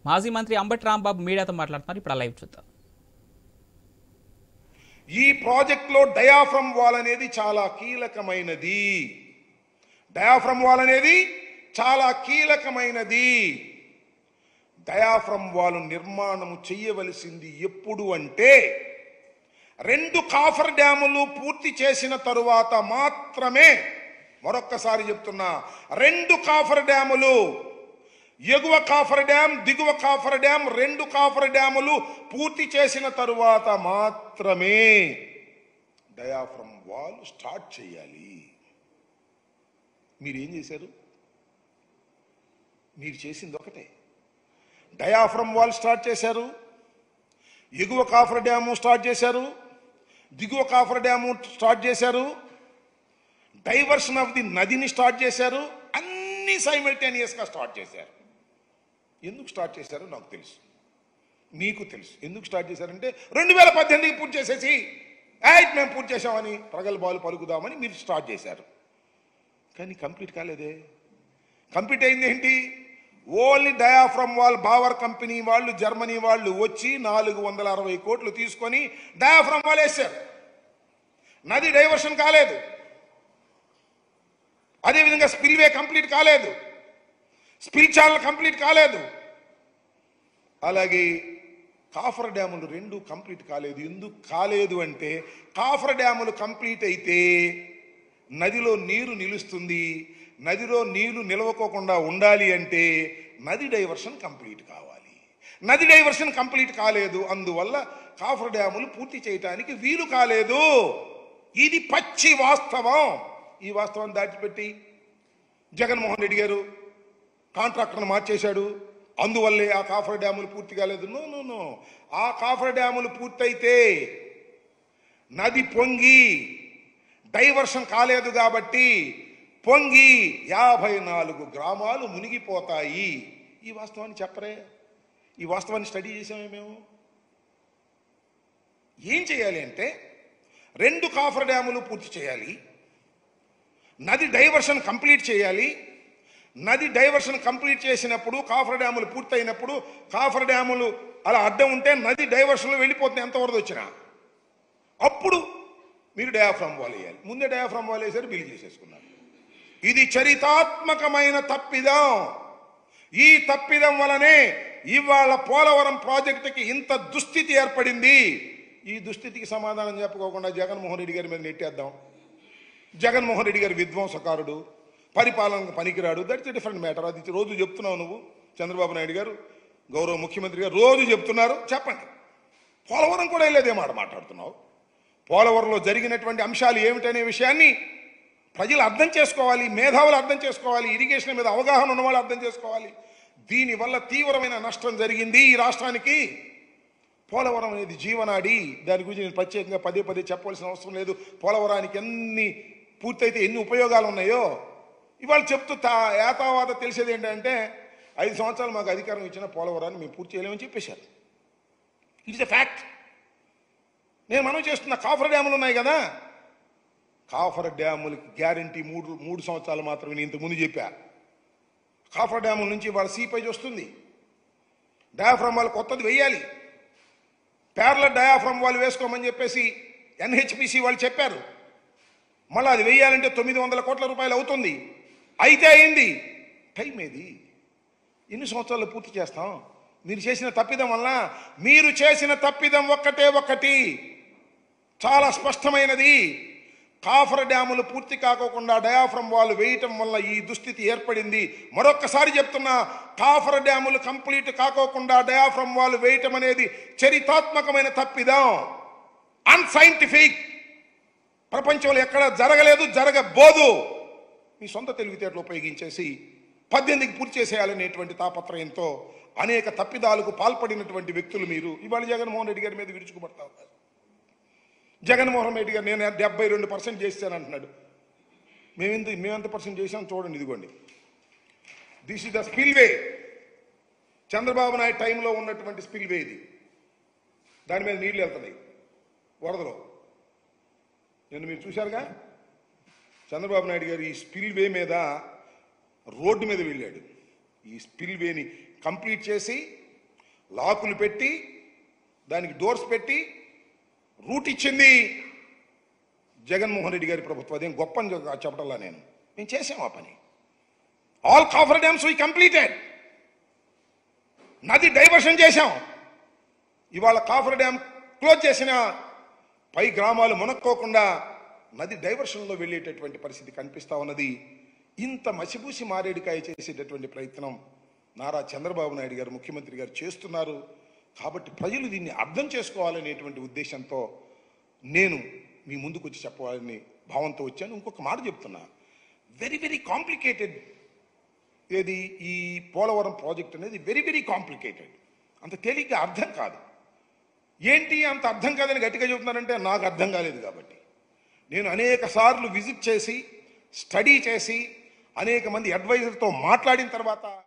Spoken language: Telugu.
మాజీ మంత్రి అంబటి రాంబాబు మీడియాతో మాట్లాడుతున్నారు. ఇప్పుడు లైవ్ చూద్దాం. ఈ ప్రాజెక్ట్లో డయాఫ్రమ్ వాల్ అనేది చాలా కీలకమైనది. డయాఫ్రమ్ వాల్ అనేది చాలా కీలకమైనది. డయాఫ్రమ్ వాల్ నిర్మాణం చేయవలసింది ఎప్పుడు అంటే 2 కాఫర్ డ్యాములు పూర్తి చేసిన తరువాత మాత్రమే. మరొక్కసారి చెప్తున్నా, 2 కాఫర్ డ్యాములు, ఎగువ కాఫర్ డ్యామ్, దిగువ కాఫర్ డ్యామ్, 2 కాఫర్ డ్యాములు పూర్తి చేసిన తరువాత మాత్రమే డయాఫ్రమ్ వాల్ స్టార్ట్ చేయాలి. మీరేం చేశారు? మీరు చేసింది ఒకటే. డయాఫ్రమ్ వాల్ స్టార్ట్ చేశారు, ఎగువ కాఫర్ డ్యాము స్టార్ట్ చేశారు, దిగువ కాఫర్ డ్యాము స్టార్ట్ చేశారు, డైవర్షన్ ఆఫ్ ది నదిని స్టార్ట్ చేశారు. అన్ని సైమల్టేనియస్గా స్టార్ట్ చేశారు. ఎందుకు స్టార్ట్ చేశారో నాకు తెలుసు, మీకు తెలుసు. ఎందుకు స్టార్ట్ చేశారంటే 2018కి పూర్తి చేసేసి మేము పూర్తి చేసామని ప్రగల్భాలు పలుకుదామని మీరు స్టార్ట్ చేశారు. కానీ కంప్లీట్ కాలేదే. కంప్లీట్ అయింది ఏంటి? Only diaphragm wall Bauer company వాళ్ళు, జర్మనీ వాళ్ళు వచ్చి 460 కోట్లు తీసుకొని డయాఫ్రమ్ వాల్ వేశారు. నది డైవర్షన్ కాలేదు. అదేవిధంగా స్పిల్వే కంప్లీట్ కాలేదు, స్పిల్ ఛానల్ కంప్లీట్ కాలేదు. అలాగే కాఫర్ డ్యాములు 2 కంప్లీట్ కాలేదు. ఎందుకు కాలేదు అంటే కాఫర్ డ్యాములు కంప్లీట్ అయితే నదిలో నీరు నిలుస్తుంది. నదిలో నీళ్లు నిలవకోకుండా ఉండాలి అంటే నది డైవర్షన్ కంప్లీట్ కావాలి. నది డైవర్షన్ కంప్లీట్ కాలేదు. అందువల్ల కాఫర్ డ్యాములు పూర్తి చేయటానికి వీలు కాలేదు. ఇది పచ్చి వాస్తవం. ఈ వాస్తవం దాటిపెట్టి జగన్మోహన్ రెడ్డి గారు కాంట్రాక్టర్ను మార్చేశాడు. అందువల్లే ఆ కాఫర్ డ్యాములు పూర్తి కాలేదు. No no no. ఆ కాఫర్ డ్యాములు పూర్తయితే నది పొంగి డైవర్షన్ కాలేదు కాబట్టి పొంగి 54 గ్రామాలు మునిగిపోతాయి. ఈ వాస్తవాన్ని చెప్పరే? ఈ వాస్తవాన్ని స్టడీ చేసామే మేము. ఏం చేయాలి అంటే 2 కాఫర్ డ్యాములు పూర్తి చేయాలి, నది డైవర్షన్ కంప్లీట్ చేయాలి. నది డైవర్షన్ కంప్లీట్ చేసినప్పుడు కాఫర్ డ్యాములు పూర్తయినప్పుడు కాఫర్ డ్యాములు అలా అడ్డం ఉంటే నది డైవర్షన్లో వెళ్ళిపోతుంది ఎంత వరద వచ్చినా. అప్పుడు మీరు డయాఫ్రమ్ వాల్ వేయాలి. ముందే డయాఫ్రమ్ వాల్ వేసారు, బిల్లు చేసేసుకున్నారు. ఇది చరితాత్మకమైన తప్పిదం. ఈ తప్పిదం వలనే ఇవాళ పోలవరం ప్రాజెక్టుకి ఇంత దుస్థితి ఏర్పడింది. ఈ దుస్థితికి సమాధానం చెప్పుకోకుండా జగన్మోహన్ రెడ్డి గారి మీద నెట్టేద్దాం. జగన్మోహన్ రెడ్డి గారి విధ్వంసకారుడు, పరిపాలనకు పనికిరాడు. That's different matter. అది రోజు చెప్తున్నావు నువ్వు. చంద్రబాబు నాయుడు గారు, గౌరవ ముఖ్యమంత్రి గారు రోజు చెప్తున్నారు. చెప్పండి. పోలవరం కూడా వెళ్ళేదే మాట మాట్లాడుతున్నావు. పోలవరంలో జరిగినటువంటి అంశాలు ఏమిటనే విషయాన్ని ప్రజలు అర్థం చేసుకోవాలి, మేధావులు అర్థం చేసుకోవాలి, ఇరిగేషన్ మీద అవగాహన ఉన్నవాళ్ళు అర్థం చేసుకోవాలి. దీనివల్ల తీవ్రమైన నష్టం జరిగింది ఈ రాష్ట్రానికి. పోలవరం అనేది జీవనాడి. దాని గురించి నేను ప్రత్యేకంగా పదే చెప్పవలసిన అవసరం లేదు. పోలవరానికి ఎన్ని పూర్తయితే ఎన్ని ఉపయోగాలు ఉన్నాయో ఇవాళ చెప్తూ ఏతావాత తెలిసేది ఏంటంటే 5 సంవత్సరాలు మాకు అధికారం ఇచ్చిన పోలవరాన్ని మేము పూర్తి చేయలేమని చెప్పేశారు. It's a fact. నేను మనం చేస్తున్న కాఫర్ డ్యాములు ఉన్నాయి కదా, కాఫర్ డ్యాములకి గ్యారంటీ 3 సంవత్సరాలు మాత్రమే. నేను ఇంతకుముందు చెప్పా. కాఫర్ డ్యాముల నుంచి వాళ్ళ సీపేజ్ వస్తుంది. డయాఫ్రమ్ వాల్ కొత్తది వేయాలి. ప్యారలల్ డయాఫ్రమ్ వాల్ వేసుకోమని చెప్పేసి ఎన్హెచ్పిసి వాళ్ళు చెప్పారు. మళ్ళీ అది వేయాలంటే 900 కోట్ల రూపాయలు అవుతుంది. అయితే అయింది. టైం ఏది? ఎన్ని సంవత్సరాలు పూర్తి చేస్తాం? మీరు చేసిన తప్పిదం వల్ల, మీరు చేసిన తప్పిదం ఒక్కటి చాలా స్పష్టమైనది. కాఫర్ డ్యాములు పూర్తి కాకోకుండా డయాఫ్రమ్ వాల్ వేయటం వల్ల ఈ దుస్థితి ఏర్పడింది. మరొక్కసారి చెప్తున్నా, కాఫర్ డ్యాములు కంప్లీట్ కాకోకుండా డయాఫ్రమ్ వాల్ వేయటం అనేది చరితాత్మకమైన తప్పిదం, అన్సైంటిఫిక్. ప్రపంచంలో ఎక్కడ జరగలేదు, జరగబోదు. మీ సొంత తెలివితేటలు ఉపయోగించేసి 18కి పూర్తి చేసేయాలనేటువంటి తాపత్రయంతో అనేక తప్పిదాలకు పాల్పడినటువంటి వ్యక్తులు మీరు. ఇవాళ జగన్మోహన్ రెడ్డి గారి మీద విరుచుకుపడతా ఉన్నారు. జగన్మోహన్ రెడ్డి గారు నేను 72% చేశాను అంటున్నాడు. మేమెంత పర్సెంట్ చేసాం చూడండి. ఇదిగోండి, this is the spillway. Chandrababu Naidu టైంలో ఉన్నటువంటి స్పిల్వే ఇది. దాని మీద నీళ్లు వెళ్తున్నాయి వరదలో. నేను మీరు చూశారుగా, చంద్రబాబు నాయుడు గారు ఈ స్పిల్వే మీద రోడ్డు మీద వెళ్ళాడు. ఈ స్పిల్వేని కంప్లీట్ చేసి లాకులు పెట్టి దానికి డోర్స్ పెట్టి రూట్ ఇచ్చింది జగన్మోహన్ రెడ్డి గారి ప్రభుత్వం. అదేం గొప్ప అని చెప్పటల్లా మేము చేసాం ఆ పని. All coffer dams we completed. నది డైవర్షన్ చేశాం. ఇవాళ కాఫర్ డ్యామ్ క్లోజ్ చేసిన పై గ్రామాలు మునక్కోకుండా నది డైవర్షన్లో వెళ్ళేటటువంటి పరిస్థితి కనిపిస్తా ఉన్నది. ఇంత మసిబూసి మారేడికాయ చేసేటటువంటి ప్రయత్నం నారా చంద్రబాబు నాయుడు గారు ముఖ్యమంత్రి గారు చేస్తున్నారు. కాబట్టి ప్రజలు దీన్ని అర్థం చేసుకోవాలనేటువంటి ఉద్దేశంతో నేను మీ ముందుకు వచ్చి చెప్పాలని భావంతో వచ్చాను. ఇంకొక మాట చెప్తున్నా, వెరీ వెరీ కాంప్లికేటెడ్. ఏది ఈ పోలవరం ప్రాజెక్ట్ అనేది వెరీ వెరీ కాంప్లికేటెడ్. అంత తేలిగ్గా అర్థం కాదు. ఏంటి అంత అర్థం కాదని గట్టిగా చెబుతున్నారంటే నాకు అర్థం కాలేదు. కాబట్టి నేను అనేక సార్లు విజిట్ చేసి స్టడీ చేసి అనేక మంది అడ్వైజర్తో మాట్లాడిన తర్వాత